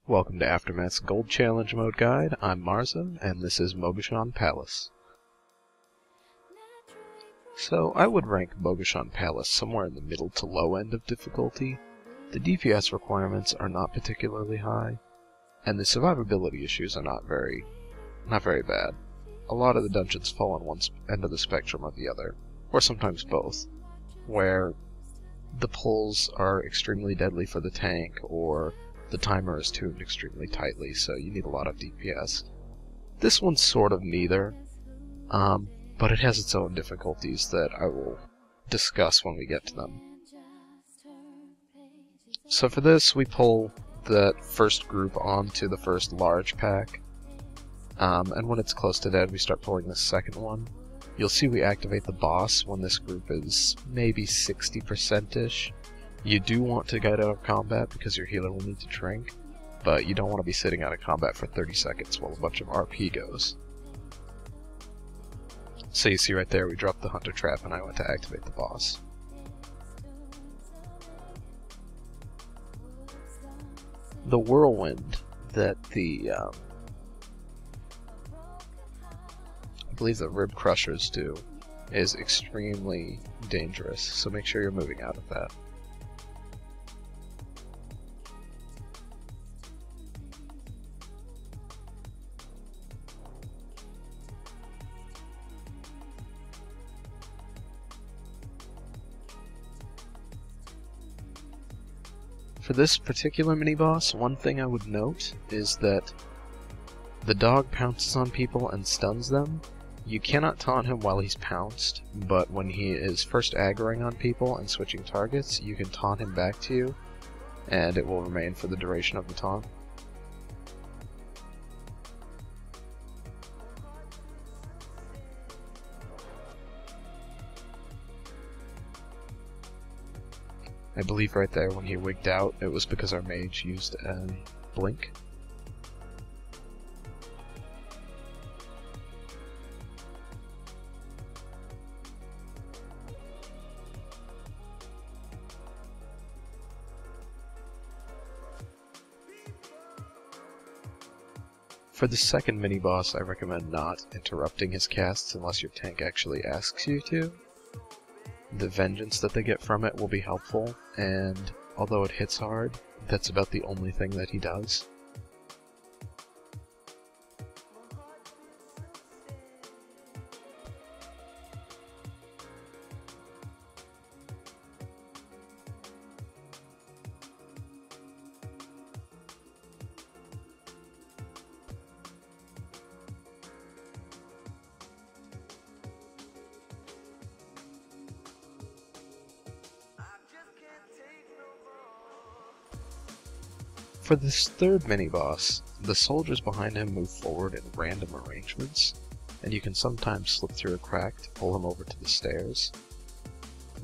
Welcome to Aftermath's Gold Challenge Mode Guide. I'm Marza, and this is Mogu'shan Palace. So, I would rank Mogu'shan Palace somewhere in the middle to low end of difficulty. The DPS requirements are not particularly high, and the survivability issues are not very bad. A lot of the dungeons fall on one end of the spectrum or the other, or sometimes both, where the pulls are extremely deadly for the tank, or the timer is tuned extremely tightly, so you need a lot of DPS. This one's sort of neither, but it has its own difficulties that I will discuss when we get to them. So for this, we pull that first group onto the first large pack, and when it's close to dead, we start pulling the second one. You'll see we activate the boss when this group is maybe 60%-ish. You do want to get out of combat because your healer will need to drink, but you don't want to be sitting out of combat for 30 seconds while a bunch of RP goes. So you see right there, we dropped the Hunter Trap and I went to activate the boss. The whirlwind that I believe the Rib Crushers do is extremely dangerous, so make sure you're moving out of that. For this particular mini-boss, one thing I would note is that the dog pounces on people and stuns them. You cannot taunt him while he's pounced, but when he is first aggroing on people and switching targets, you can taunt him back to you, and it will remain for the duration of the taunt. I believe right there when he wigged out, it was because our mage used a blink. For the second mini-boss, I recommend not interrupting his casts unless your tank actually asks you to. The vengeance that they get from it will be helpful, and although it hits hard, that's about the only thing that he does. For this third mini-boss, the soldiers behind him move forward in random arrangements, and you can sometimes slip through a crack to pull him over to the stairs.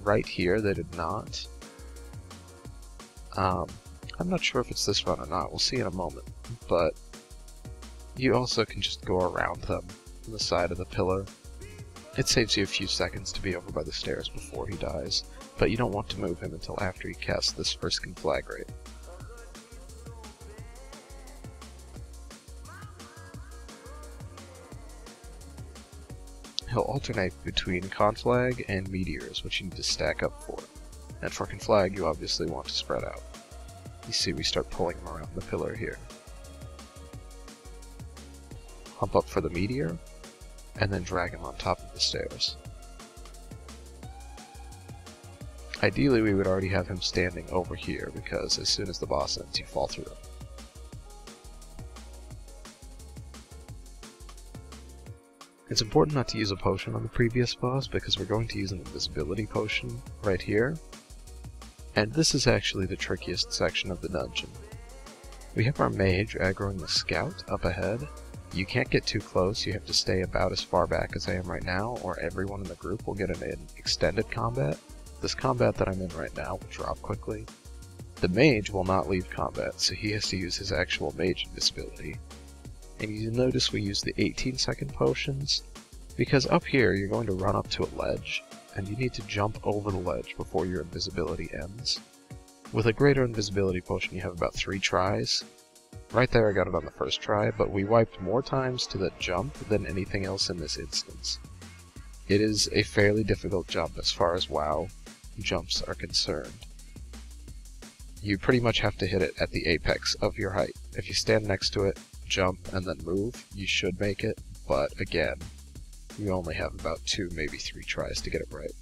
Right here, they did not. I'm not sure if it's this run or not, we'll see in a moment, but you also can just go around them on the side of the pillar. It saves you a few seconds to be over by the stairs before he dies, but you don't want to move him until after he casts this first conflagrate. He'll alternate between Conflag and Meteors, which you need to stack up for. And for Conflag, you obviously want to spread out. You see we start pulling him around the pillar here. Hump up for the Meteor, and then drag him on top of the stairs. Ideally, we would already have him standing over here, because as soon as the boss ends, you fall through him. It's important not to use a potion on the previous boss because we're going to use an invisibility potion right here, and this is actually the trickiest section of the dungeon. We have our mage aggroing the scout up ahead. You can't get too close, you have to stay about as far back as I am right now, or everyone in the group will get an extended combat. This combat that I'm in right now will drop quickly. The mage will not leave combat, so he has to use his actual mage invisibility. And you notice we use the 18-second potions, because up here you're going to run up to a ledge, and you need to jump over the ledge before your invisibility ends. With a greater invisibility potion you have about 3 tries, Right there I got it on the first try, but we wiped more times to the jump than anything else in this instance. It is a fairly difficult jump as far as WoW jumps are concerned. You pretty much have to hit it at the apex of your height. If you stand next to it, jump, and then move, you should make it, but again, you only have about 2, maybe 3 tries to get it right.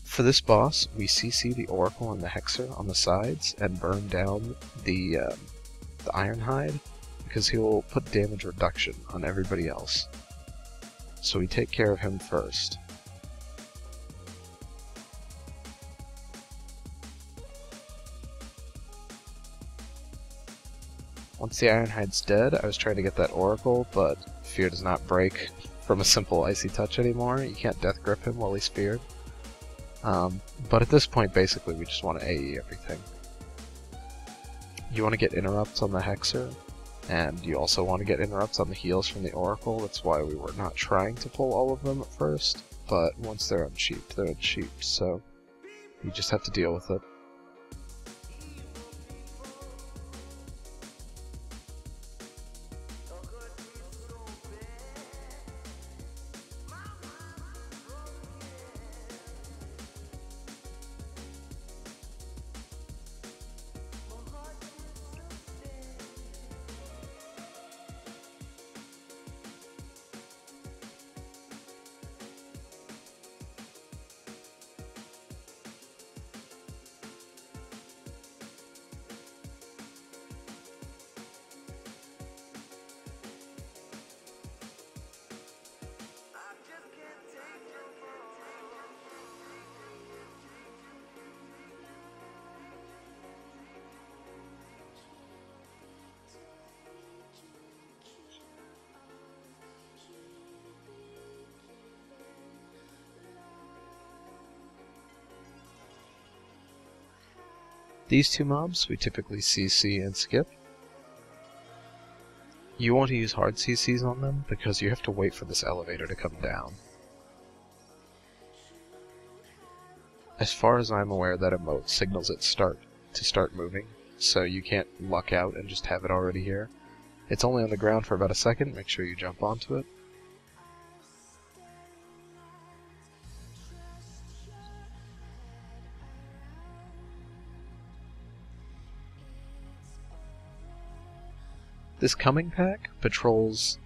For this boss, we CC the Oracle and the Hexer on the sides and burn down the Ironhide, because he will put damage reduction on everybody else. So we take care of him first. Once the Ironhide's dead, I was trying to get that Oracle, but fear does not break from a simple Icy Touch anymore. You can't Death Grip him while he's feared. But at this point, basically, we just want to AE everything. You want to get interrupts on the Hexer, and you also want to get interrupts on the heals from the Oracle. That's why we were not trying to pull all of them at first, but once they're unsheeped, they're unsheeped, so you just have to deal with it. These two mobs we typically CC and skip. You want to use hard CCs on them because you have to wait for this elevator to come down. As far as I'm aware, that emote signals it to start moving, so you can't luck out and just have it already here. It's only on the ground for about a second, make sure you jump onto it. This coming pack patrols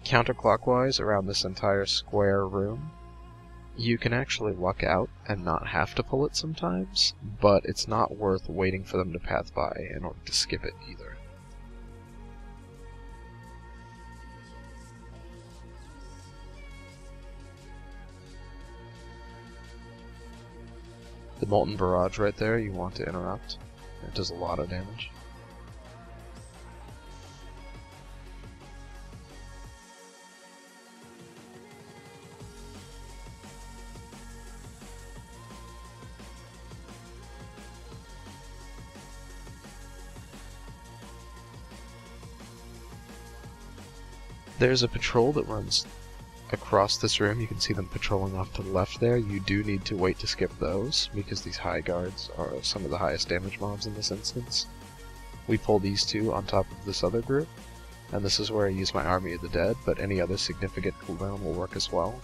counterclockwise around this entire square room. You can actually luck out and not have to pull it sometimes, but it's not worth waiting for them to pass by in order to skip it either. The Molten Barrage right there you want to interrupt. It does a lot of damage. There's a patrol that runs across this room. You can see them patrolling off to the left there. You do need to wait to skip those, because these high guards are some of the highest damage mobs in this instance. We pull these two on top of this other group, and this is where I use my Army of the Dead, but any other significant cooldown will work as well.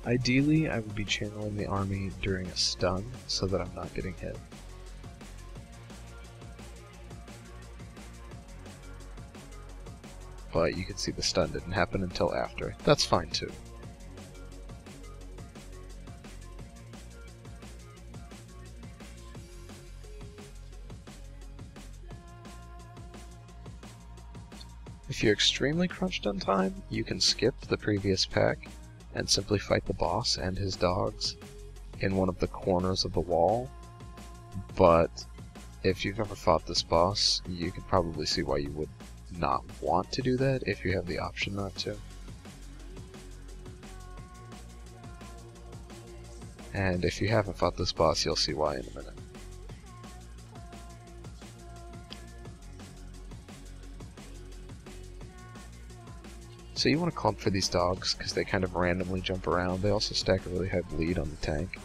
Ideally, I would be channeling the army during a stun, so that I'm not getting hit. But you can see the stun didn't happen until after. That's fine too. If you're extremely crunched on time, you can skip the previous pack and simply fight the boss and his dogs in one of the corners of the wall. But if you've ever fought this boss, you can probably see why you would not want to do that if you have the option not to. And if you haven't fought this boss, you'll see why in a minute. So you want to clump for these dogs, because they kind of randomly jump around. They also stack a really high bleed on the tank.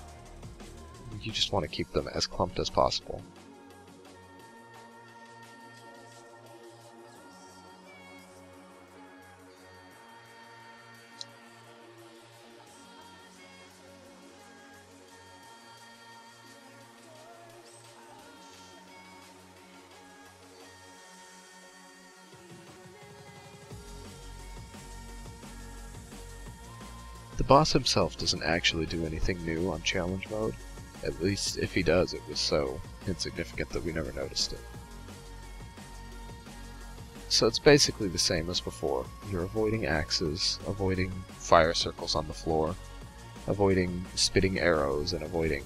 You just want to keep them as clumped as possible. The boss himself doesn't actually do anything new on challenge mode. At least, if he does, it was so insignificant that we never noticed it. So it's basically the same as before. You're avoiding axes, avoiding fire circles on the floor, avoiding spitting arrows, and avoiding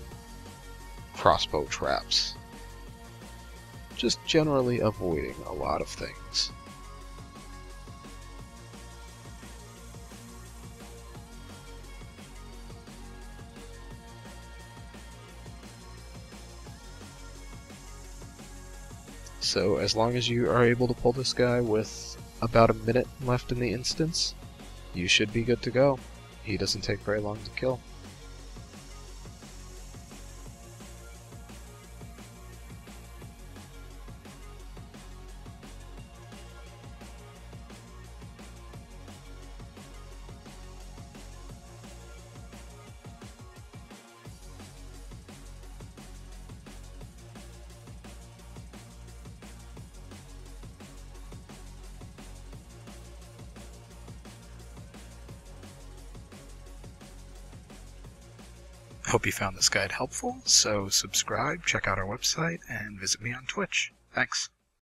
crossbow traps. Just generally avoiding a lot of things. So as long as you are able to pull this guy with about a minute left in the instance, you should be good to go. He doesn't take very long to kill. I hope you found this guide helpful, so subscribe, check out our website, and visit me on Twitch. Thanks.